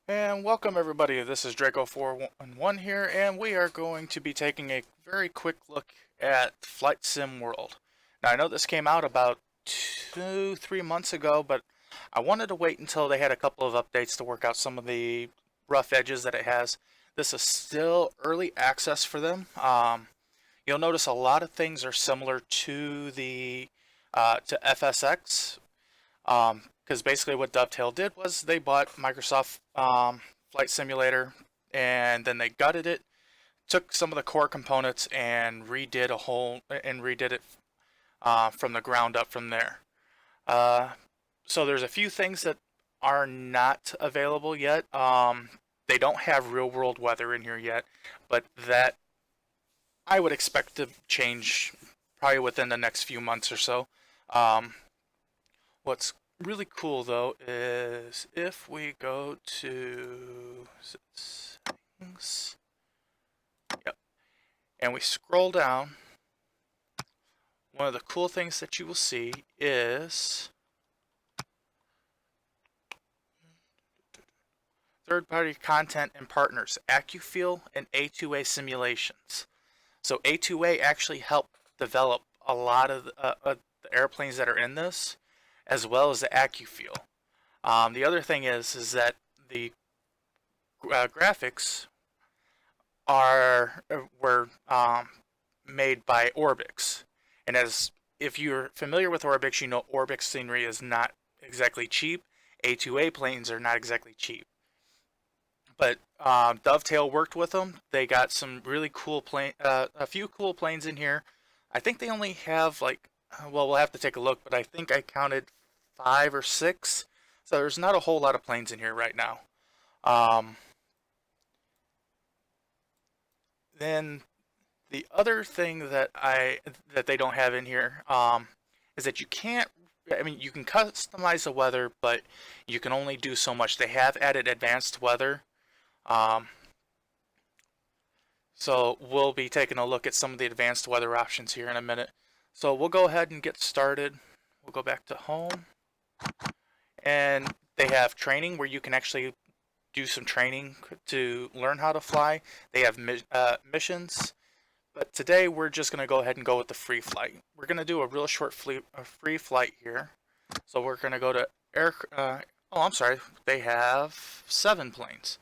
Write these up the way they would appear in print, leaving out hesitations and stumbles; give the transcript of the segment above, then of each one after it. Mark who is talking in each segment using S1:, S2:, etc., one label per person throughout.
S1: And welcome everybody, this is Drako0411 here, and we are going to be taking a very quick look at Flight Sim World. Now I know this came out about 2-3 months ago, but I wanted to wait until they had a couple of updates to work out some of the rough edges that it has. This is still early access for them. You'll notice a lot of things are similar to the to FSX. Because basically what Dovetail did was they bought Microsoft Flight Simulator and then they gutted it, took some of the core components and redid it from the ground up from there. Uh, so there's a few things that are not available yet. They don't have real world weather in here yet, but that I would expect to change probably within the next few months or so. Um, What's really cool though is if we go to settings, yep, and we scroll down, one of the cool things that you will see is third-party content and partners, AccuFeel and A2A simulations. So A2A actually helped develop a lot of the airplanes that are in this, as well as the AccuFeel. The other thing is that the graphics were made by Orbix, and as if you're familiar with Orbix, you know Orbix scenery is not exactly cheap. A2A planes are not exactly cheap, but Dovetail worked with them. They got some really cool a few cool planes in here. I think they only have like, well, we'll have to take a look, but I think I counted 5 or 6. So there's not a whole lot of planes in here right now. Um, then the other thing that they don't have in here is that you can't. I mean, you can customize the weather, but you can only do so much. They have added advanced weather, um, so we'll be taking a look at some of the advanced weather options here in a minute. So we'll go ahead and get started. We'll go back to home, and they have training where you can actually do some training to learn how to fly. They have missions, but today we're just going to go ahead and go with the free flight. We're going to do a real short free flight here. So we're going to go to air. Oh, I'm sorry. They have 7 planes.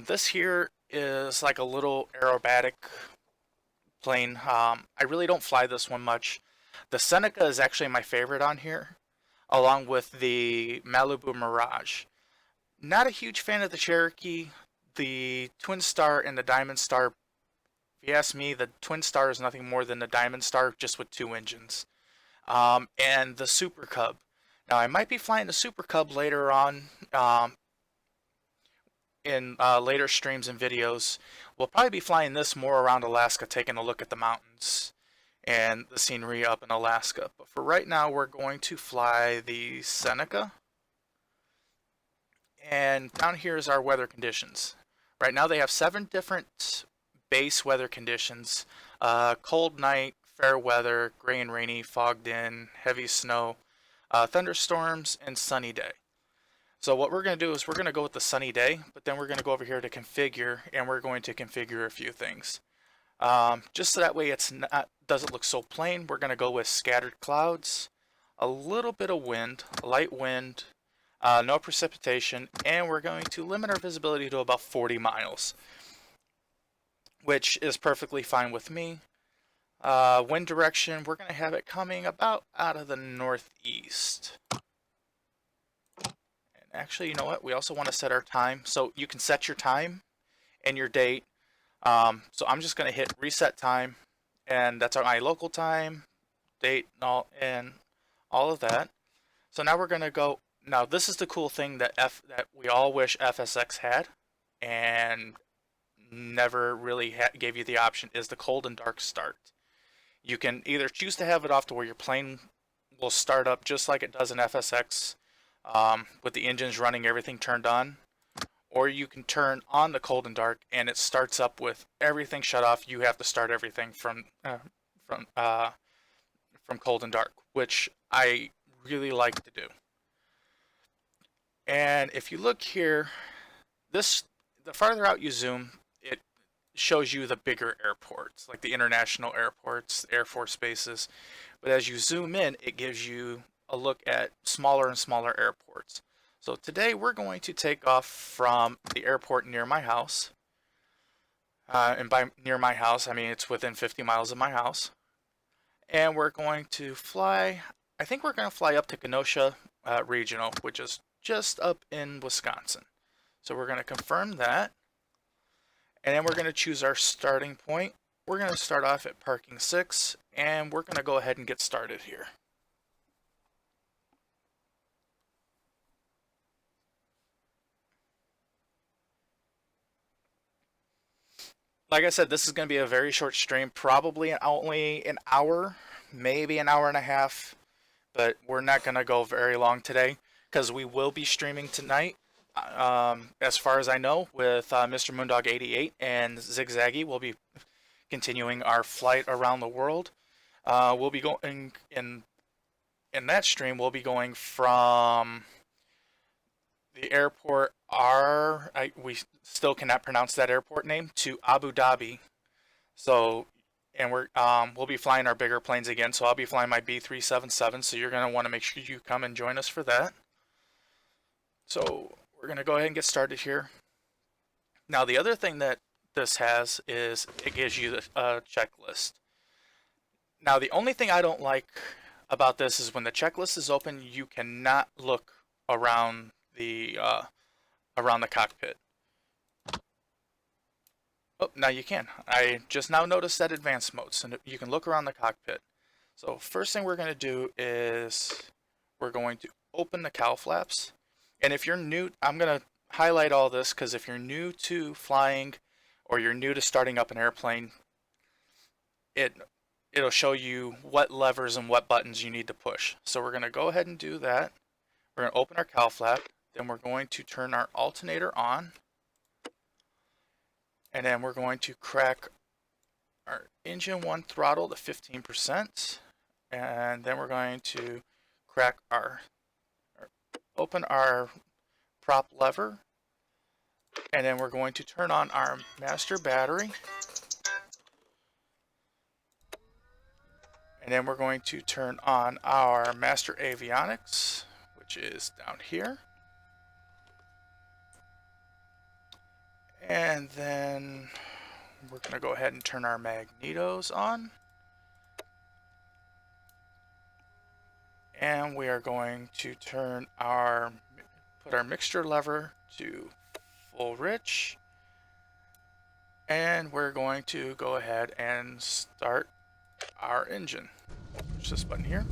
S1: This here is like a little aerobatic plane. I really don't fly this one much. The Seneca is actually my favorite on here, along with the Malibu Mirage. Not a huge fan of the Cherokee. The Twin Star and the Diamond Star, if you ask me, the Twin Star is nothing more than the Diamond Star just with 2 engines. And the Super Cub. Now, I might be flying the Super Cub later on in later streams and videos. We'll probably be flying this more around Alaska, taking a look at the mountains and the scenery up in Alaska. But for right now, we're going to fly the Seneca. And down here is our weather conditions. Right now they have 7 different base weather conditions. Cold night, fair weather, gray and rainy, fogged in, heavy snow, thunderstorms, and sunny day. So what we're going to do is we're going to go with the sunny day, but then we're going to go over here to configure, and we're going to configure a few things. Just so that way it's not doesn't look so plain, we're going to go with scattered clouds, a little bit of wind, light wind, no precipitation, and we're going to limit our visibility to about 40 miles, which is perfectly fine with me. Wind direction, we're going to have it coming about out of the northeast. And actually, you know what? We also want to set our time. So you can set your time and your date. So I'm just going to hit reset time, and that's my local time, date, and all of that. So now we're going to go. Now this is the cool thing that we all wish FSX had, and never really gave you the option, is the cold and dark start. You can either choose to have it off to where your plane will start up just like it does in FSX, with the engines running, everything turned on, or you can turn on the cold and dark and it starts up with everything shut off. You have to start everything from cold and dark, which I really like to do. And if you look here, the farther out you zoom, it shows you the bigger airports, like the international airports, Air Force bases. But as you zoom in, it gives you a look at smaller and smaller airports. So today we're going to take off from the airport near my house. And by near my house, I mean it's within 50 miles of my house. And we're going to fly, I think we're going to fly up to Kenosha Regional, which is just up in Wisconsin. So we're going to confirm that. And then we're going to choose our starting point. We're going to start off at parking 6, and we're going to go ahead and get started here. Like I said, this is going to be a very short stream, probably only an hour, maybe an hour and a half, but we're not going to go very long today because we will be streaming tonight, as far as I know, with Mr. Moondog88 and Zigzaggy. We'll be continuing our flight around the world. We'll be going in that stream. We'll be going from the airport we still cannot pronounce that airport name, to Abu Dhabi. So, and we'll be flying our bigger planes again. So I'll be flying my B377. So you're gonna want to make sure you come and join us for that. So we're gonna go ahead and get started here. Now the other thing that this has is it gives you a checklist. Now the only thing I don't like about this is when the checklist is open, you cannot look around the cockpit. Oh, now you can. I just now noticed that advanced mode, so you can look around the cockpit. So first thing we're going to do is we're going to open the cowl flaps. And if you're new, I'm going to highlight all this because if you're new to flying or you're new to starting up an airplane, it'll show you what levers and what buttons you need to push. So we're going to go ahead and do that. We're going to open our cowl flap. Then we're going to turn our alternator on. And then we're going to crack our engine 1 throttle to 15%. And then we're going to crack open our prop lever. And then we're going to turn on our master battery. And then we're going to turn on our master avionics, which is down here. And then we're going to go ahead and turn our magnetos on. And we are going to put our mixture lever to full rich. And we're going to go ahead and start our engine. Push this button here.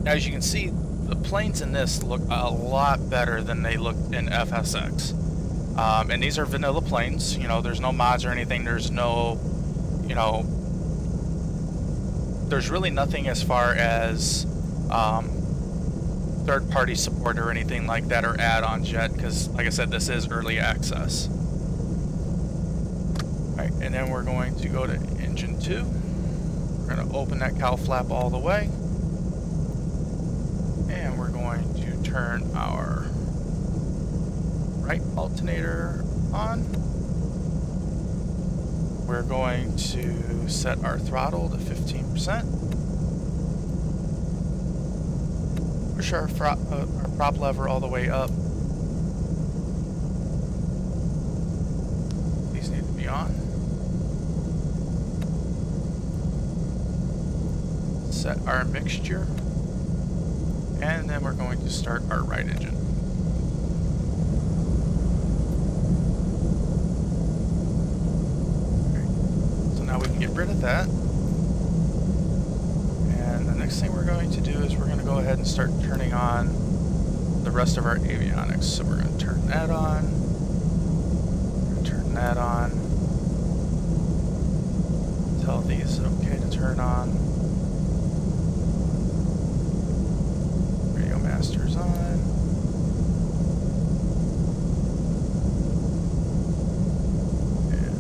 S1: As you can see, the planes in this look a lot better than they looked in FSX. And these are vanilla planes, you know, there's no mods or anything, there's no, you know, there's really nothing as far as third-party support or anything like that, or add-ons yet, because like I said, this is early access. Alright, and then we're going to go to engine 2. We're going to open that cowl flap all the way. And we're going to turn our right alternator on. We're going to set our throttle to 15%. Push our prop lever all the way up. These need to be on. Set our mixture. And then we're going to start our right engine. Okay. So now we can get rid of that. And the next thing we're going to do is we're going to go ahead and start turning on the rest of our avionics. So we're going to turn that on. We're going to turn that on. Tell these okay to turn on. Masters on. And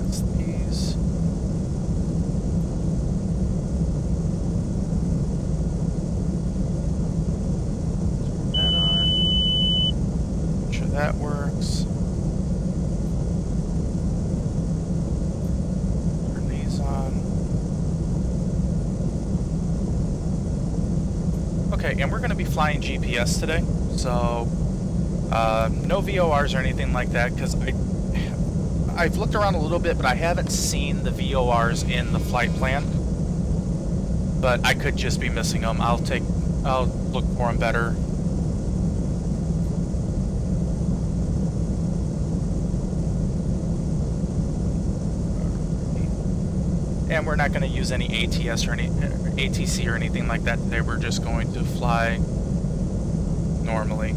S1: that's these. So Okay, and we're going to be flying GPS today, so no VORs or anything like that, because I've looked around a little bit, but I haven't seen the VORs in the flight plan. But I could just be missing them. I'll look for them better. And we're not going to use any ATS or any ATC or anything like that today. We're just going to fly normally.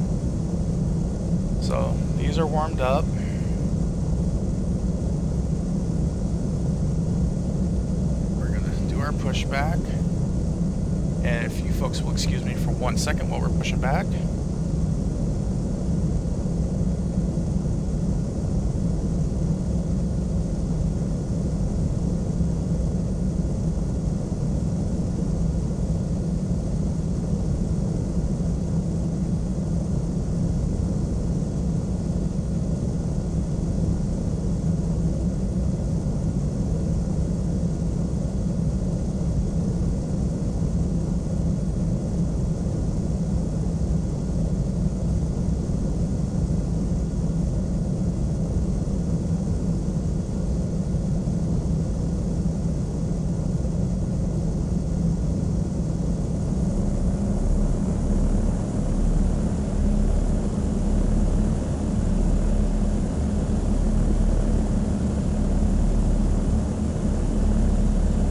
S1: So these are warmed up. We're going to do our pushback. And if you folks will excuse me for 1 second while we're pushing back.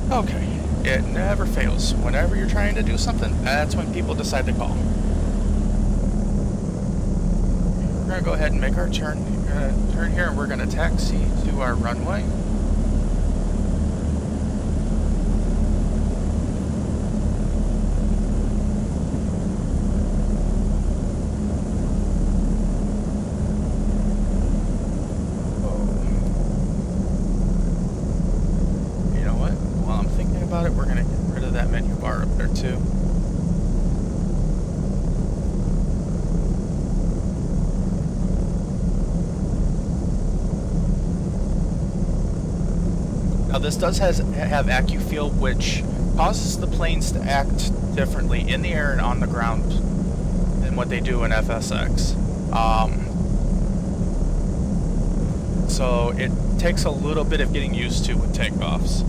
S1: Okay, it never fails. Whenever you're trying to do something, that's when people decide to call. We're going to go ahead and make our turn. We're going to turn here and we're going to taxi to our runway. We're going to get rid of that menu bar up there too. Now this does have AccuFeel, which causes the planes to act differently in the air and on the ground than what they do in FSX. So it takes a little bit of getting used to with takeoffs.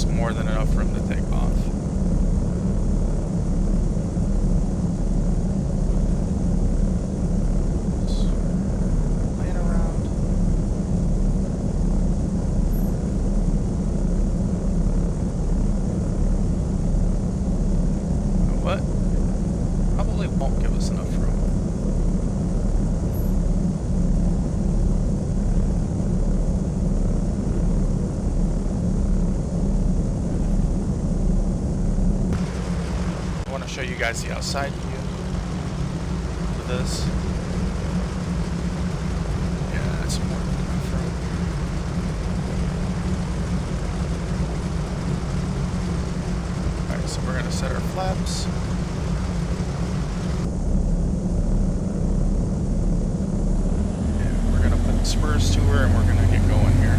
S1: More than enough room to take off. Playing around. You know what? Probably won't give us enough room. Show you guys the outside view of this. Yeah, that's more than enough room. Alright, so we're going to set our flaps. And we're going to put the spurs to her and we're going to get going here.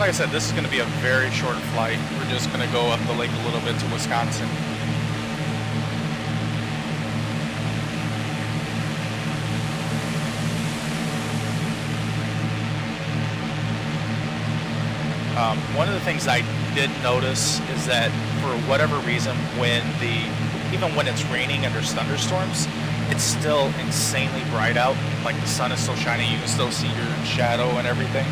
S1: like I said, this is going to be a very short flight. We're just going to go up the lake a little bit to Wisconsin. One of the things I did notice is that for whatever reason, even when it's raining and there's thunderstorms, it's still insanely bright out. Like the sun is still shining, you can still see your shadow and everything.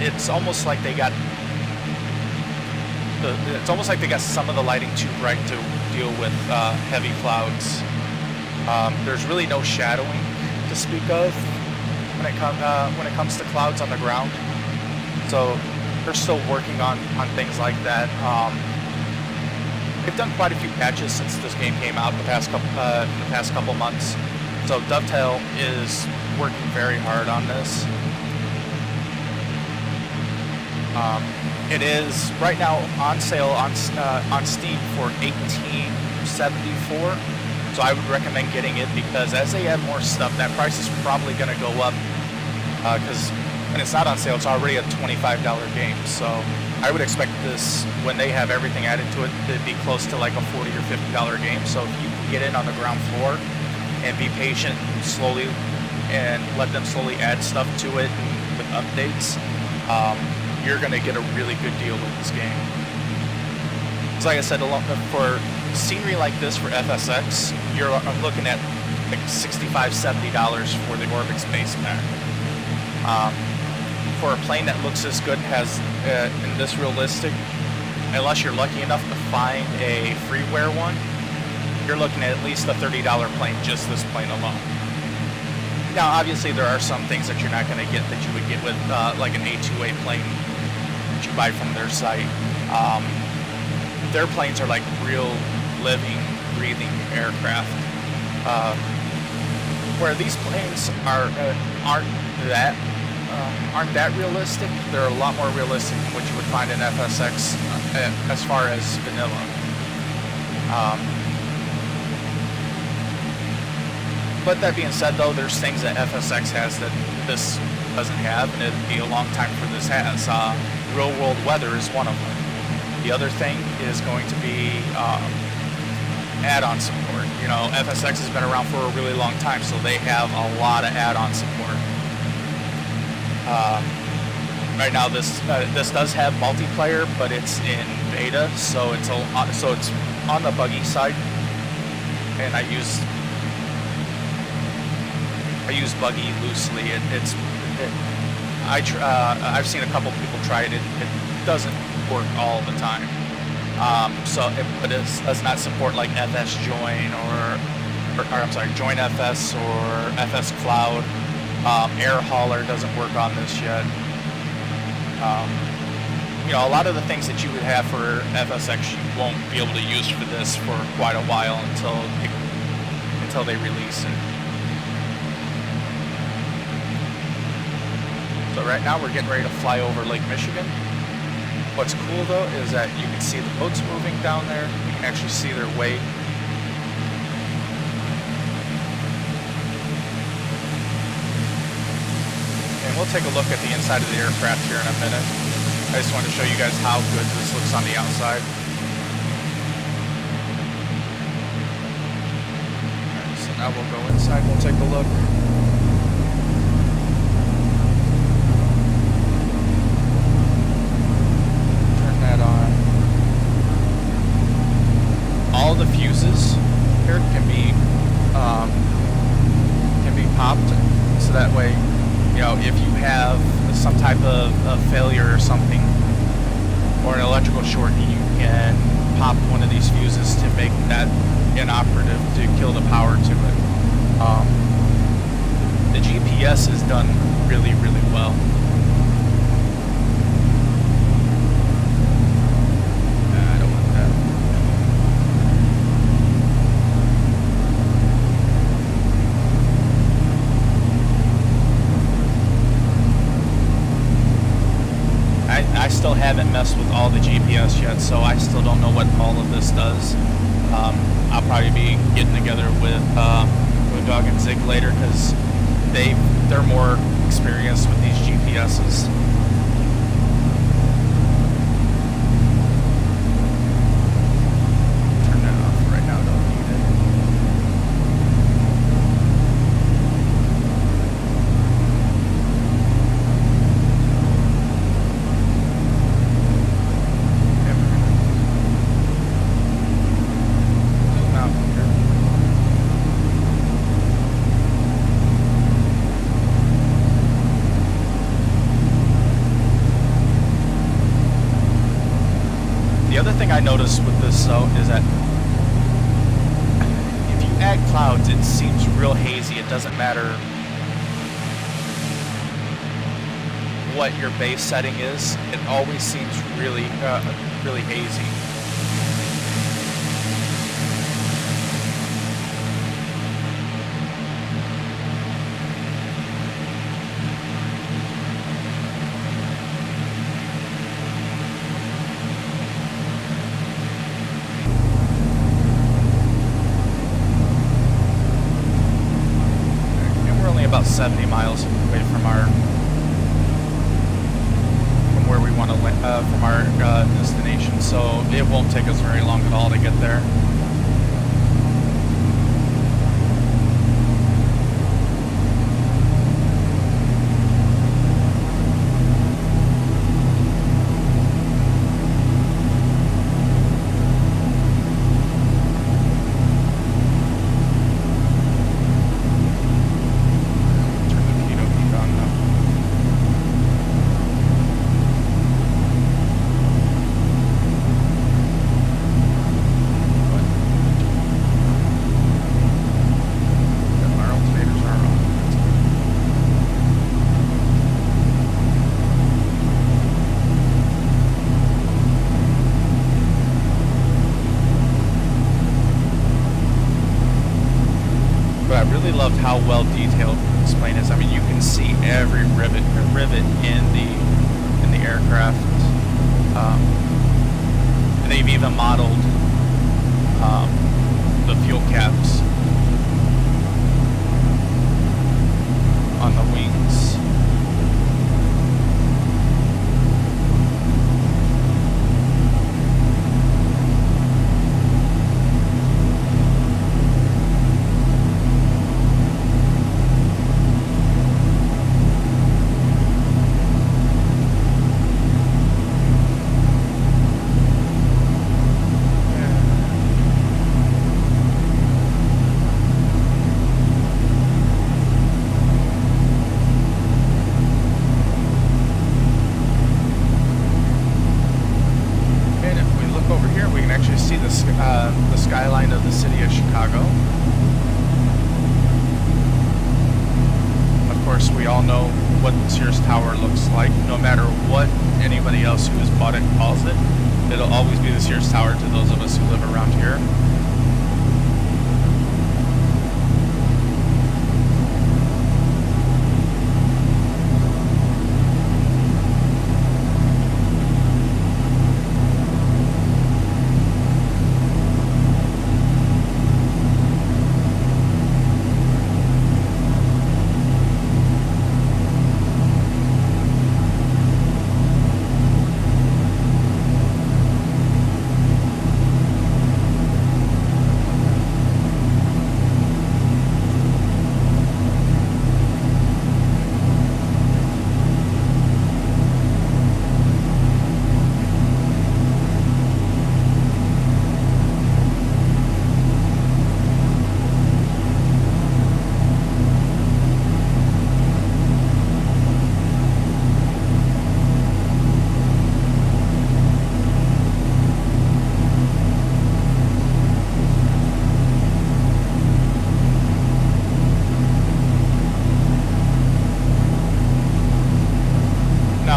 S1: It's almost like they got some of the lighting too bright to deal with heavy clouds. There's really no shadowing to speak of when it comes to clouds on the ground. So they're still working on things like that. They've done quite a few patches since this game came out the past couple months. So Dovetail is working very hard on this. It is right now on sale on Steam for $18.74. So I would recommend getting it, because as they add more stuff, that price is probably going to go up. Because when it's not on sale, it's already a $25 game. So I would expect this, when they have everything added to it, to be close to like a $40 or $50 game. So if you can get in on the ground floor and be patient and let them slowly add stuff to it with updates, you're going to get a really good deal with this game. So like I said, for scenery like this for FSX, I'm looking at like $65, $70 for the Orbix base pack. For a plane that looks as good as in this realistic, unless you're lucky enough to find a freeware one, you're looking at least a $30 plane, just this plane alone. Now, obviously, there are some things that you're not going to get that you would get with like an A2A plane that you buy from their site. Their planes are like real, living, breathing aircraft. Where these planes aren't that realistic. They're a lot more realistic than what you would find in FSX as far as vanilla. But that being said, though, there's things that FSX has that this doesn't have, and it'd be a long time for this has. Real world weather is one of them. The other thing is going to be add-on support. You know, FSX has been around for a really long time, so they have a lot of add-on support. Right now, this does have multiplayer, but it's in beta, so it's on the buggy side, and I use buggy loosely. I've seen a couple people try it. It doesn't work all the time. But it does not support like FS Join or I'm sorry, Join FS or FS Cloud. Air Hauler doesn't work on this yet. You know, a lot of the things that you would have for FSX you won't be able to use for this for quite a while until they release it. So right now we're getting ready to fly over Lake Michigan. What's cool though is that you can see the boats moving down there. You can actually see their weight. And we'll take a look at the inside of the aircraft here in a minute. I just wanted to show you guys how good this looks on the outside. Alright, so now we'll go inside and we'll take a look. All the fuses here can be popped, so that way, you know, if you have some type of failure or something, or an electrical short, you can pop one of these fuses to make that inoperative to kill the power to it. The GPS is done really, really well. I still haven't messed with all the GPS yet, so I still don't know what all of this does. I'll probably be getting together with Dog and Zig later, because they're more experienced with these GPS GPSs. Turn that off right now, don't need it. Zoom out here. The other thing I noticed with this though is that if you add clouds, it seems real hazy. It doesn't matter what your base setting is. It always seems really, really hazy. About 70 miles away from where we want to from our destination, so it won't take us very long at all to get there. Loved how well detailed this plane is. I mean, you can see every rivet in the aircraft. And they've even modeled the fuel caps on the wings. The skyline of the city of Chicago. Of course, we all know what the Sears Tower looks like. No matter what anybody else who has bought it calls it, it'll always be the Sears Tower to those of us who live around here.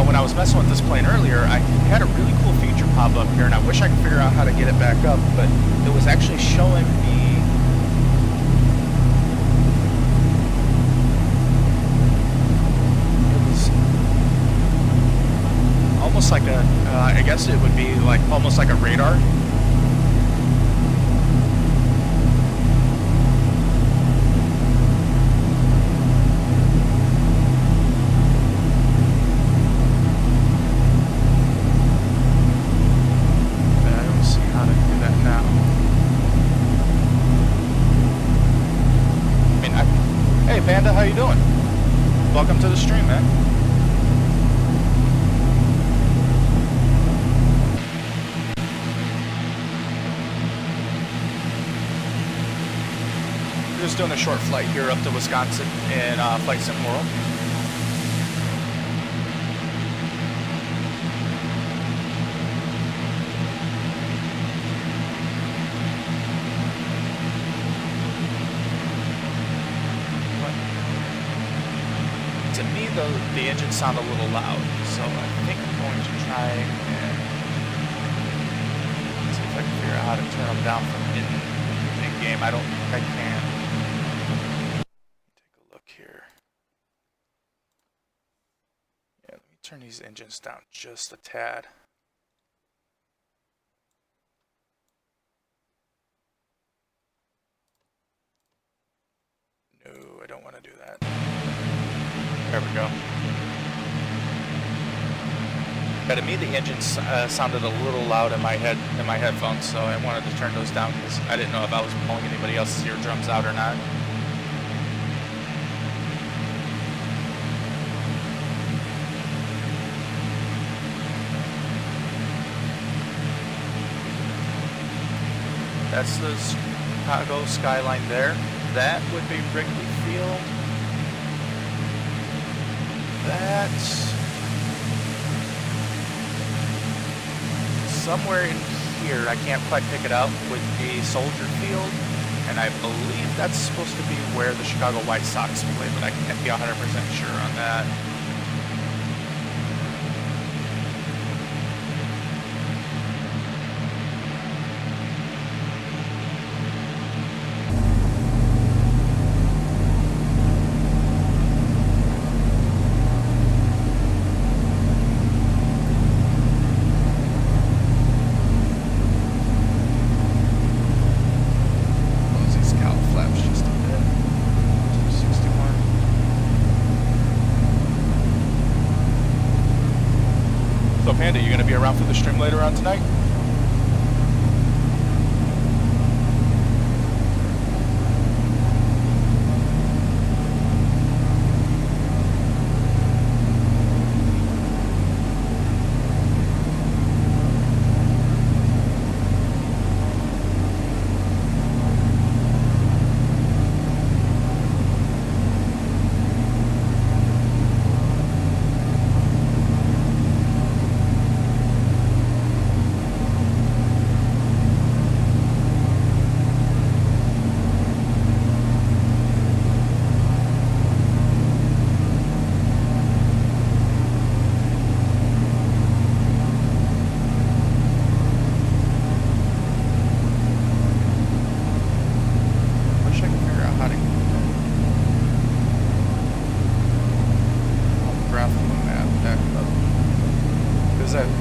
S1: When I was messing with this plane earlier, I had a really cool feature pop up here, and I wish I could figure out how to get it back up, but it was actually showing me it was almost like a I guess it would be like almost like a radar. Panda, how you doing? Welcome to the stream, man. We're just doing a short flight here up to Wisconsin in Flight Sim World. To me, the engines sound a little loud, so I think I'm going to try and see if I can figure out how to turn them down from in-game. I don't think I can. Take a look here. Yeah, let me turn these engines down just a tad. No, I don't want to do that. There we go. Yeah, to me the engines sounded a little loud in my headphones, so I wanted to turn those down because I didn't know if I was blowing anybody else's eardrums out or not. That's the Chicago skyline there. That would be Wrigley Field. That's somewhere in here, I can't quite pick it out, with a Soldier Field, and I believe that's supposed to be where the Chicago White Sox play, but I can't be 100% sure on that. Panda, you gonna be around for the stream later on tonight?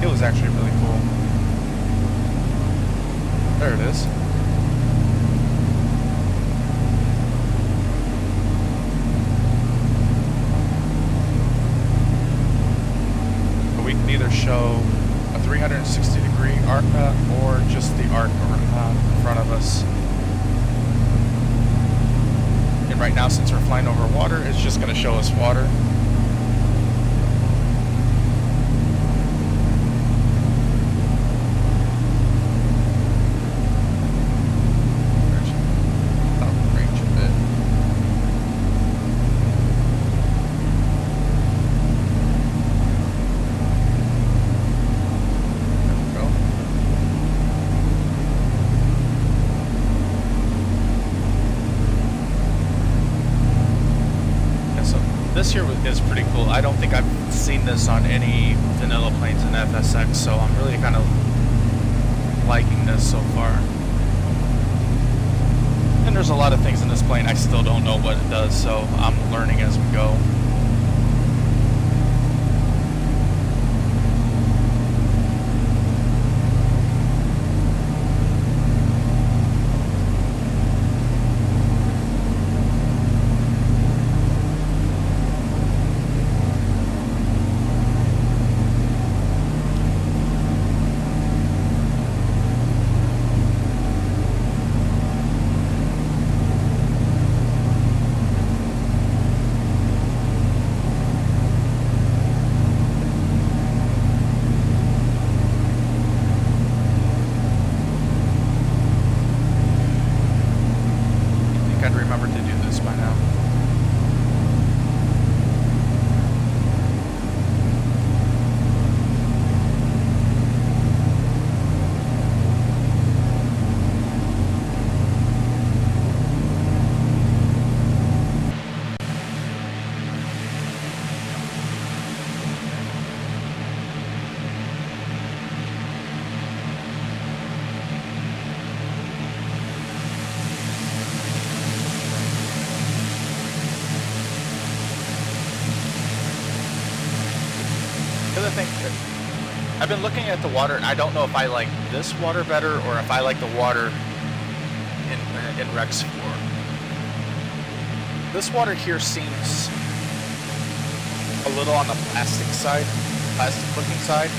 S1: It was actually really cool. There it is. But we can either show a 360-degree ARCA or just the ARC in front of us. And right now, since we're flying over water, it's just going to show us water. This here is pretty cool. I don't think I've seen this on any vanilla planes in FSX, so I'm really kind of liking this so far. And there's a lot of things in this plane I still don't know what it does, so I'm learning as we go. remembered to do this by now. The other thing, I've been looking at the water, and I don't know if I like this water better or if I like the water in Rex 4. This water here seems a little on the plastic looking side.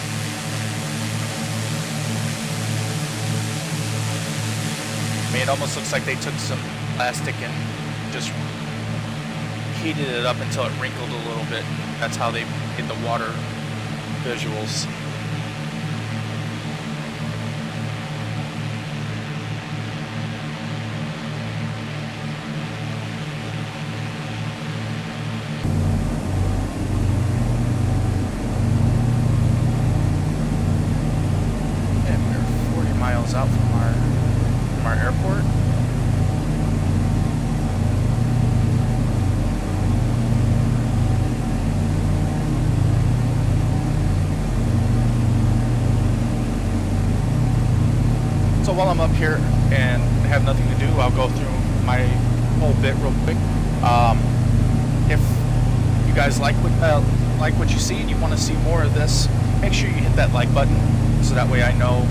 S1: I mean, it almost looks like they took some plastic and just heated it up until it wrinkled a little bit. That's how they made the water visuals. And we're 40 miles out from our airport. So while I'm up here and have nothing to do, I'll go through my whole bit real quick. If you guys like what you see and you want to see more of this, make sure you hit that like button so that way I know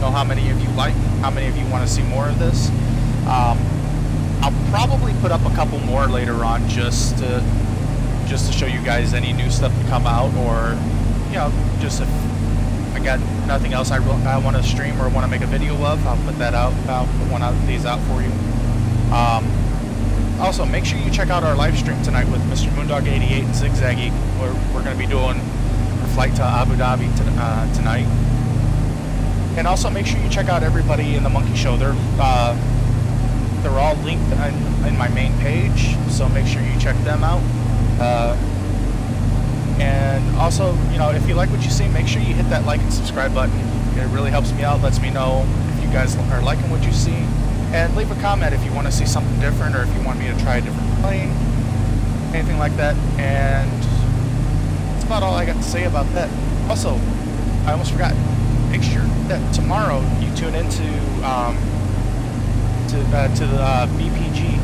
S1: how many of you like, how many of you want to see more of this. I'll probably put up a couple more later on just to show you guys any new stuff to come out, or just if I got nothing else I want to stream or want to make a video of, I'll put that out. I'll put one of these out for you. Also, make sure you check out our live stream tonight with Mr. Moondog88 and Zigzaggy. We're going to be doing a flight to Abu Dhabi tonight. And also make sure you check out everybody in the Monkey Show. They're all linked in my main page, so make sure you check them out. And also, if you like what you see, make sure you hit that like and subscribe button. It really helps me out, lets me know if you guys are liking what you see. And leave a comment if you want to see something different, or if you want me to try a different plane, anything like that. And that's about all I got to say about that. Also, I almost forgot, make sure that tomorrow you tune into the BPG,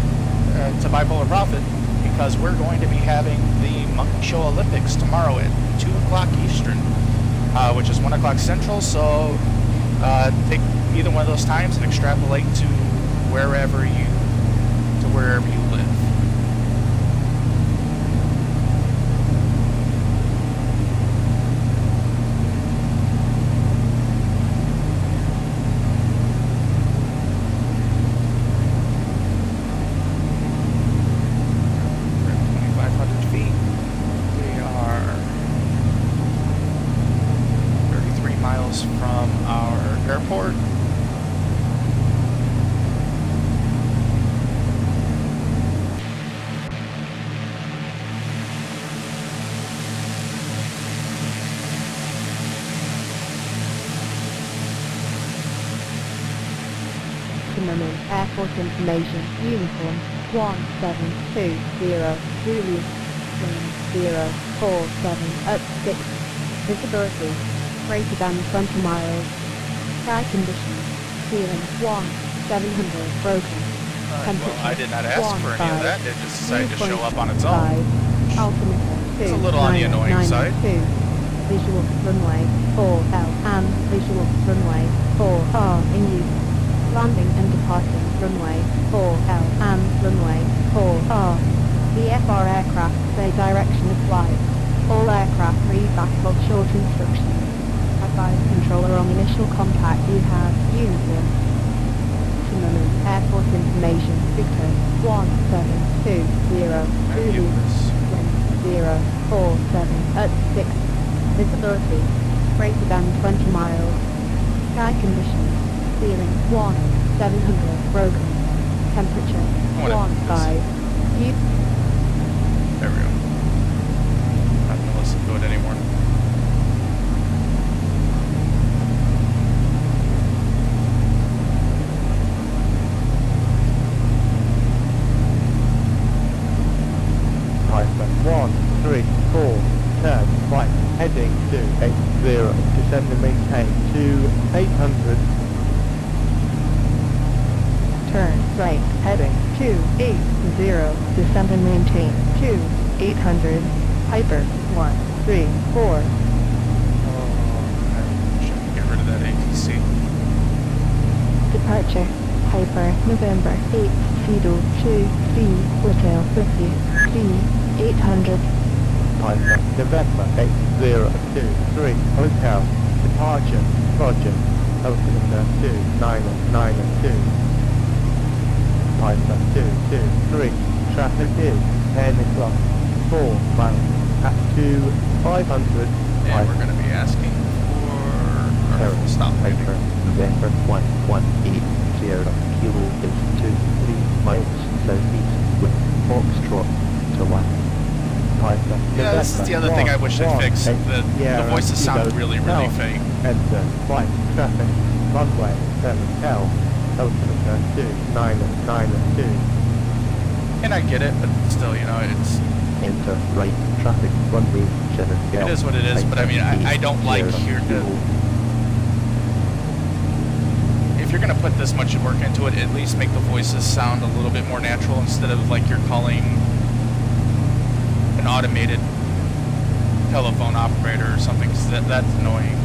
S1: to Bipolar Prophet, because we're going to be having the Monkey Show Olympics tomorrow at 2 o'clock Eastern, which is 1 o'clock Central. So take either one of those times and extrapolate to wherever you live. From our airport.
S2: Airport information, uniform 1720, Zulu 047 at 6, visibility greater than 20 miles, sky conditions, ceiling 700 broken,
S1: well, I did not ask for any of that, it just decided to show up on its
S2: 5,
S1: own.
S2: altimeter 2,
S1: It's a little on the annoying side.
S2: Visual runway 4L and visual runway 4R in use. Landing and departing runway 4L and runway 4R. VFR aircraft say direction of flight. All aircraft read backlog short instructions. Advise controller on initial contact you have uniform. Maximum airport information Victor 1720 Zulu 047 at 6. Visibility greater than 20 miles. Sky conditions ceiling 700 broken. Temperature
S1: What if
S2: 15.
S1: There we go. Not gonna listen to it anymore.
S3: Python 134, turn right, heading to 80, descend and maintain to 800,
S2: Turn right, heading 280, descend and maintain 800, Piper 134.
S1: Oh, I should get rid of that ATC.
S2: Departure, Piper, November 8023, Hotel Whiskey, 800.
S3: Python November 8023, hotel, departure, Roger, altimeter 2992, Python 223, traffic is 10 o'clock, 4 miles, at 500,
S1: And we're going to be asking for our full stop landing.
S3: Piper November 1180, kilo is 23 miles southeast with Foxtrot to 1. Python
S1: Yeah, this is the other thing I wish they fixed. The voices sound really, really faint.
S3: Enter flight traffic, runway 7L, altimeter 2992.
S1: And I get it, but still, you know,
S3: Enter right traffic, runway 7L.
S1: it is what it is, but I mean, I don't like here to... If you're going to put this much work into it, at least make the voices sound a little bit more natural instead of like you're calling an automated telephone operator or something, because that's annoying.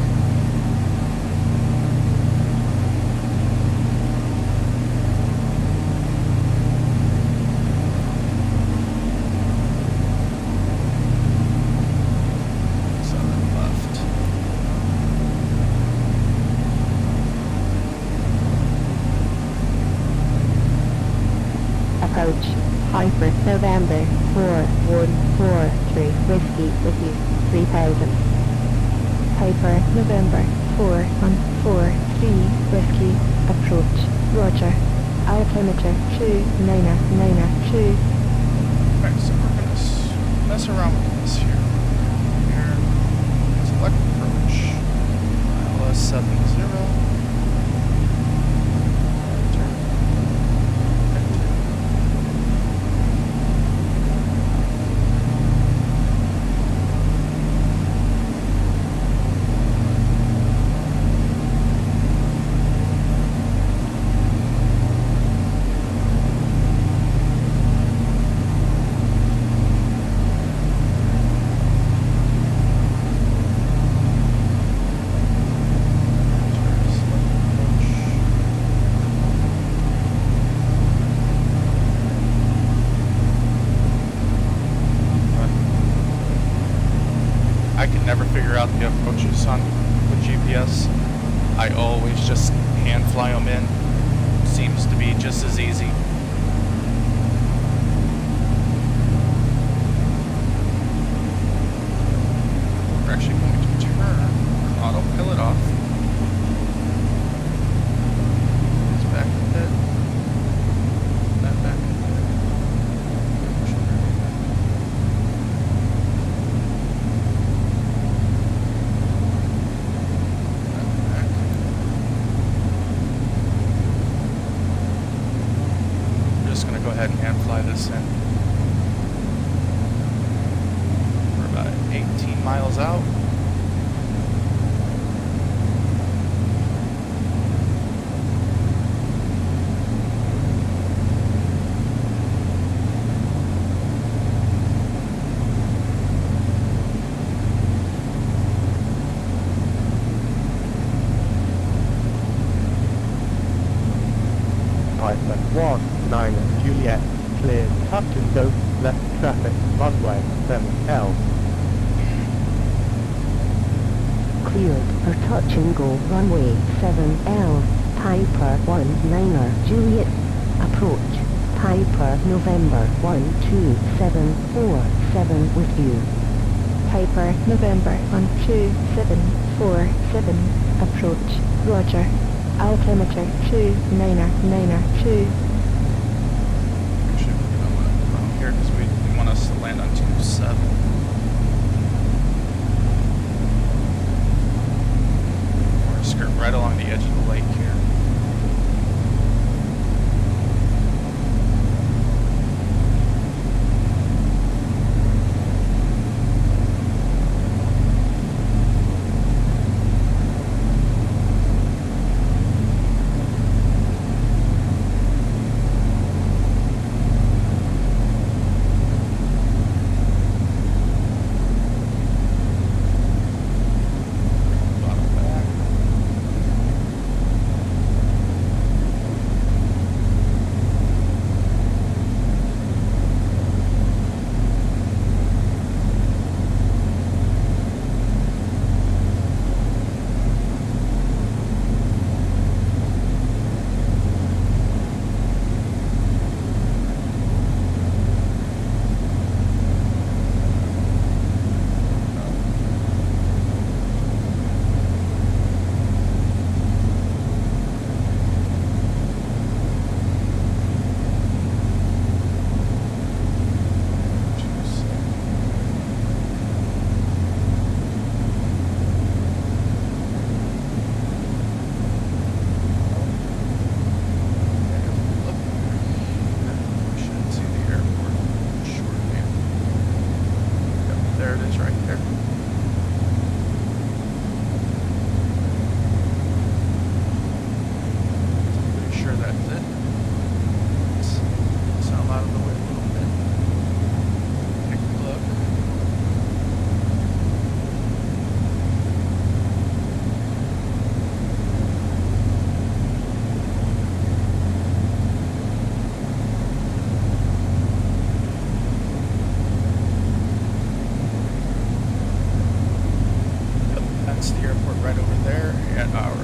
S2: Approach, Piper, November 4143, Whiskey with you, 3000. Piper, November 4143, Whiskey, approach, Roger, altimeter 2992.
S1: Alright, so we're going to mess around with this here. Here, select approach, ILS 70. I can never figure out the approaches on the GPS. I always just hand fly them in. Seems to be just as easy. We're actually going to turn autopilot off. It's back a bit. That back a bit. Go ahead and hand fly this in. We're about 18 miles out.
S3: Python 19 Juliet, cleared, touch and go, left traffic, runway 7L.
S2: Cleared for touch and go, runway 7L, Piper 19 Juliet, approach, Piper November 12747 with you. Piper November 12747, approach, Roger, altimeter 2992.
S1: there it is right there. Pretty sure that's it. Sail out of the way a little bit. Take a look. Yep, that's the airport right over there at about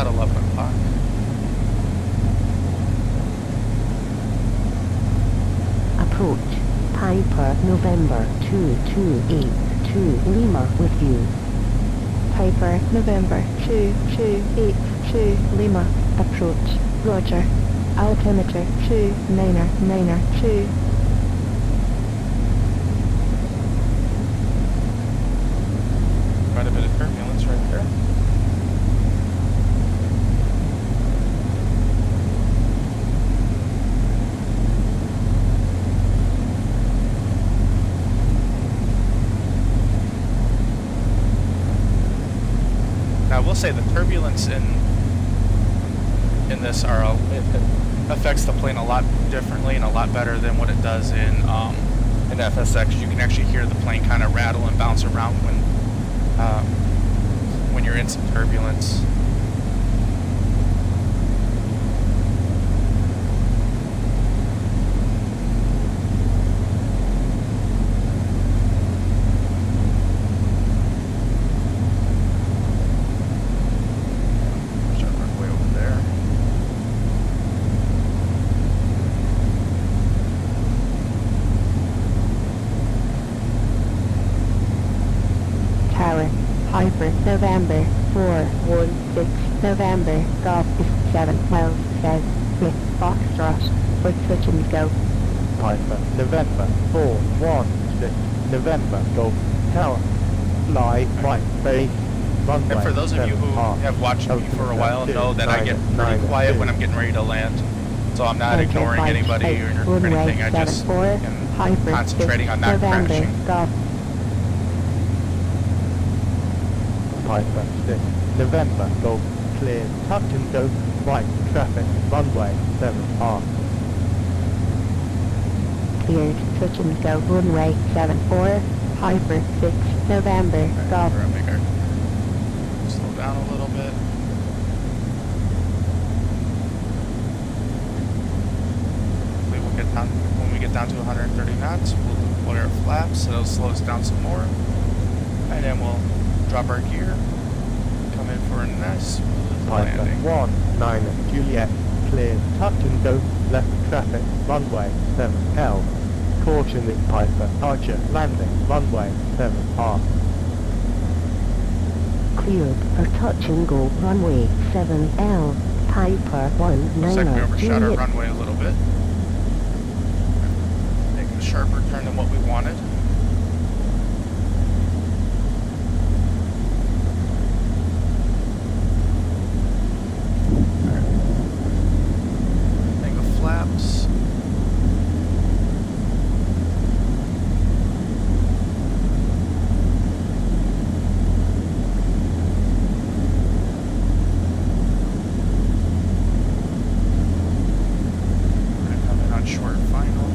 S1: 11 o'clock.
S4: Approach Piper November 2282 Lima with you.
S2: Piper November 2282 Lima. Approach. Roger. Altimeter 2992.
S1: Quite a bit of turbulence right there. Now, I will say the turbulence in this it affects the plane a lot differently and a lot better than what it does in FSX. You can actually hear the plane kind of rattle and bounce around when you're in some turbulence.
S4: Piper November 416 November Golf is 7 miles south with Foxtrot for switch and go.
S3: Piper November 416 November Golf Tower. Fly right base. Runway.
S1: And for those of you who
S3: 7R.
S1: have watched me for a while know that I get pretty quiet when I'm getting ready to land. So I'm not ignoring anybody or anything. I just am concentrating on not crashing.
S4: Golf.
S3: Piper 6 November Golf clear. Touch and go right traffic. Runway 7R.
S4: Cleared touch and go runway 74. Piper 6 November Golf.
S1: Slow down a little bit. Hopefully we'll get down, when we get down to 130 knots, we'll lower our flaps, so it'll slow us down some more. And then we'll drop our gear, come in for a nice smooth
S3: Piper
S1: landing.
S3: 19 Juliet clear. Touch and go left traffic. Runway 7L. Caution in Piper Archer landing. Runway 7R.
S4: Cleared for touch and go runway 7L. Piper 19
S1: Looks like we overshot our
S4: Juliet.
S1: runway a little bit. Making a sharper turn than what we wanted. Make the flaps. Short final.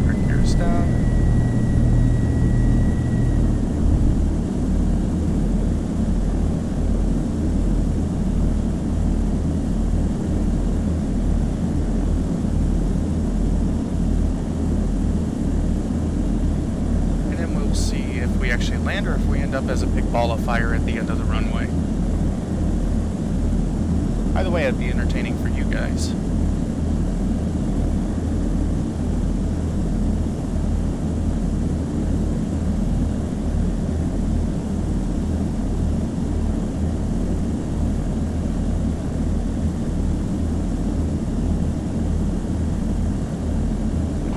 S1: Our gears down. See if we actually land or if we end up as a big ball of fire at the end of the runway. Either way, it'd be entertaining for you guys.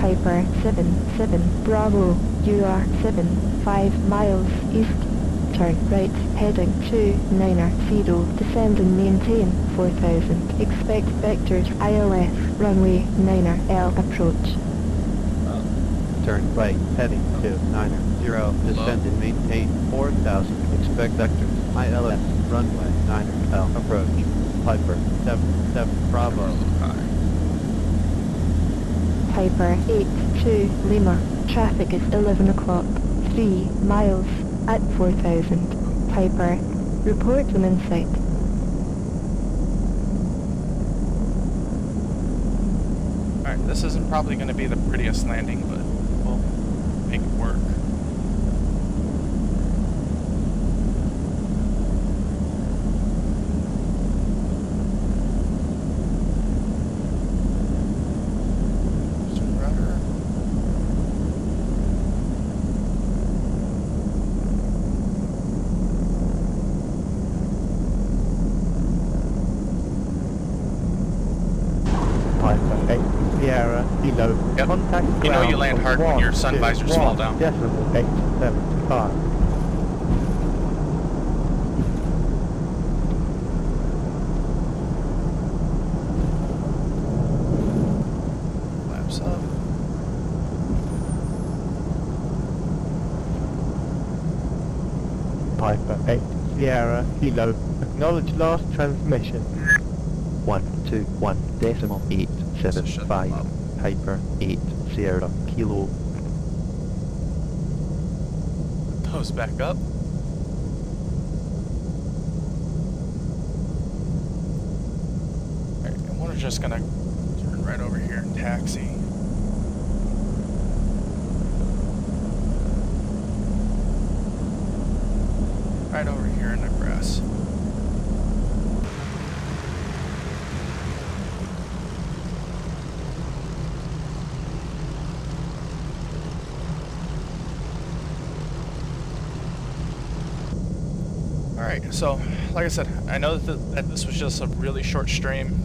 S4: Piper 77 Bravo, you are 5 miles east. Turn right, heading 290, descend and maintain 4000. Expect vectors ILS, runway 9L approach.
S3: Turn right, heading to 90, descend and maintain 4,000. Expect vectors, ILS, runway 90L, approach. Piper 77 Bravo.
S4: Piper 82 Lima, traffic is 11 o'clock, 3 miles at 4000. Piper, report when in sight.
S1: Alright, this isn't probably going to be the prettiest landing, but we'll make it work. Some rudder.
S3: Piper 8 Sierra, Kilo,
S1: Yep.
S3: contact
S1: You know
S3: ground
S1: you land
S3: on
S1: hard when your sun visors fall down.
S3: 1.875.
S1: Flaps up.
S3: Piper 8 Sierra, Kilo, acknowledge last transmission. 121.875, Piper 8 Sierra, Kilo.
S1: Toes back up. Alright, and we're just gonna turn right over here and taxi. Right over here in the grass. Alright, so like I said, I know that this was just a really short stream,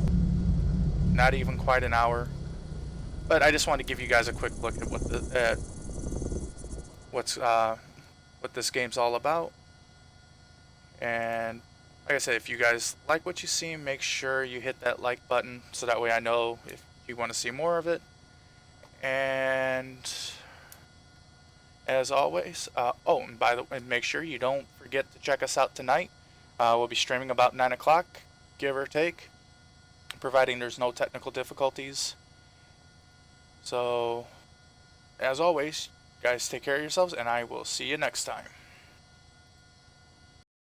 S1: not even quite an hour, but I just wanted to give you guys a quick look at what this game's all about. And like I said, if you guys like what you see, make sure you hit that like button so that way I know if you want to see more of it. And as always, oh, and by the way, make sure you don't forget to check us out tonight. We'll be streaming about 9 o'clock, give or take, providing there's no technical difficulties. So, as always, guys, take care of yourselves, and I will see you next time.